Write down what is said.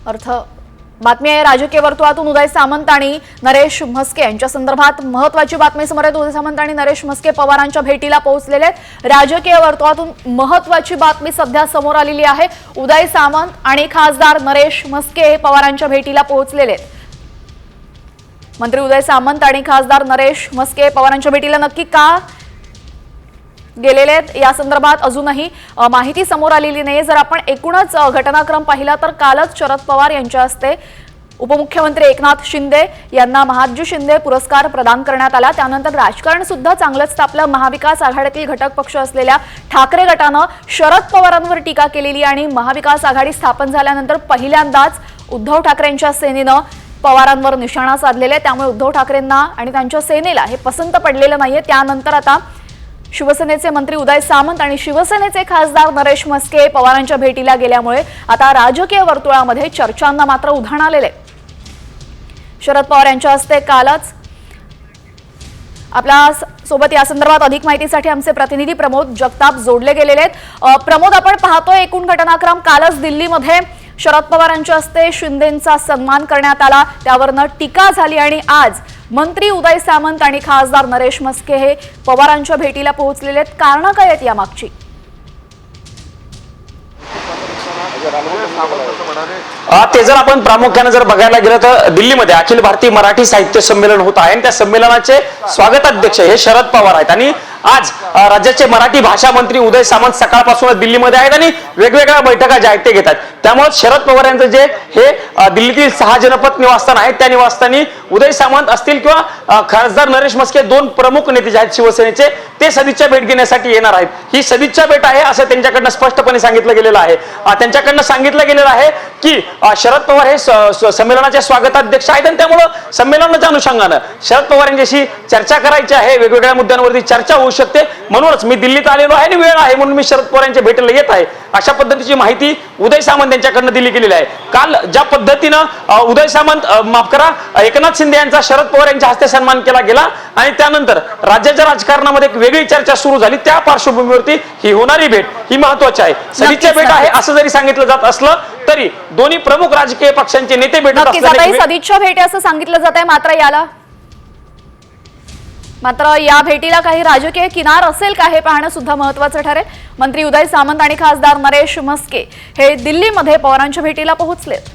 अर्थ बातमी आहे राजकीय वर्तुळातून उदय सामंत आणि नरेश म्हस्के यांच्या संदर्भात महत्त्वाची बातमी समोर येते। उदय सामंत आणि नरेश म्हस्के पवारांच्या भेटीला पोहोचलेले आहेत। राजकीय वर्तुळातून महत्त्वाची बातमी सध्या समोर आलेली आहे। उदय सामंत आणि खासदार नरेश म्हस्के पवारांच्या भेटीला पोहोचलेले आहेत। मंत्री उदय सामंत आणि खासदार नरेश म्हस्के पवारांच्या भेटीला नक्की का गेलेले आहेत या संदर्भात अजूनही माहिती समोर आलेली नाही। जर आपण एकूणच घटनाक्रम पाहिला तर कालच शरद पवार यांच्या हस्ते उपमुख्यमंत्री एकनाथ शिंदे यांना महादजी शिंदे पुरस्कार प्रदान करण्यात आला। त्यानंतर राजकारण सुद्धा चांगलंच तापलं। महाविकास आघाडीतील घटक पक्ष असलेल्या ठाकरे गटानं शरद पवारांवर टीका केलेली आणि महाविकास आघाडी स्थापन झाल्यानंतर पहिल्यांदाच उद्धव ठाकरेंच्या सेनेनं पवारांवर निशाणा साधलेला आहे। त्यामुळे उद्धव ठाकरेंना आणि त्यांच्या सेनेला हे पसंत पडलेलं नाहीये। त्यानंतर आता शिवसेनेचे मंत्री उदय सामंत आणि शिवसेनेचे खासदार नरेश म्हस्के पवारांच्या भेटीला गेल्यामुळे आता राजकीय वर्तुळामध्ये चर्चांना मात्र उधाण आलेले। शरद पवार यांच्या हस्ते कालच आपल्या सोबत या संदर्भात अधिक माहितीसाठी आमचे प्रतिनिधी प्रमोद जगताप जोडले गेलेले आहेत। प्रमोद, आपण पाहतोय एकूण घटनाक्रम कालच दिल्लीमध्ये शरद पवारांच्या हस्ते शिंदेंचा सन्मान करण्यात आला, त्यावरनं टीका झाली आणि आज मंत्री उदय सामंत आणि खासदार नरेश म्हस्के हे पवारांच्या भेटीला पोहोचलेले आहेत। कारण काय आहेत यामागची? ते जर आपण प्रामुख्याने जर बघायला गेलं तर दिल्लीमध्ये अखिल भारतीय मराठी साहित्य संमेलन होत आहे आणि त्या संमेलनाचे स्वागताध्यक्ष हे शरद पवार आहेत आणि आज राज्याचे मराठी भाषा मंत्री उदय सामंत सकाळपासून दिल्लीमध्ये आहेत आणि वेगवेगळ्या बैठका ज्या आहेत ते घेतात। त्यामुळे शरद पवार यांचं जे हे दिल्लीतील 6 जनपद निवासस्थान आहेत त्या निवासस्थानी उदय सामंत असतील किंवा खासदार नरेश म्हस्के दोन प्रमुख नेते जे आहेत शिवसेनेचे ते सदिच्छा भेट घेण्यासाठी येणार आहेत। ही सदिच्छा भेट आहे असं त्यांच्याकडनं स्पष्टपणे सांगितलं गेलेलं आहे। त्यांच्याकडनं सांगितलं गेलेलं आहे की शरद पवार हे संमेलनाचे स्वागताध्यक्ष आहेत आणि त्यामुळे संमेलनाच्या अनुषंगानं शरद पवार यांच्याशी चर्चा करायची आहे। वेगवेगळ्या मुद्द्यांवरती चर्चा होऊ शकते, म्हणूनच मी दिल्लीत आलेलो आहे आणि वेळ आहे म्हणून मी शरद पवार यांच्या भेटीला येत आहे, अशा पद्धतीची माहिती उदय सामंत यांच्याकडनं दिली गेलेली आहे। काल ज्या पद्धतीनं उदय सामंत माफ करा एकनाथ शिंदे यांचा शरद पवार यांच्या हस्ते सन्मान केला गेला आणि त्यानंतर राज्याच्या राजकारणामध्ये एक वेगळी चर्चा सुरू झाली, त्या पार्श्वभूमीवरती ही होणारी भेट ही महत्त्वाची आहे। सदिच्छा भेट आहे असं जरी सांगितलं जात असलं तरी दोन्ही प्रमुख राजकीय पक्षांचे नेते भेटत असल्याने सदिच्छा भेट असं सांगितलं जात आहे। मात्र या भेटीला काही राजकीय किनार असेल का हे पाहणं सुद्धा महत्त्वाचं ठरेल। मंत्री उदय सामंत आणि खासदार नरेश म्हस्के हे दिल्लीमध्ये पवारांच्या भेटीला पोहोचलेत।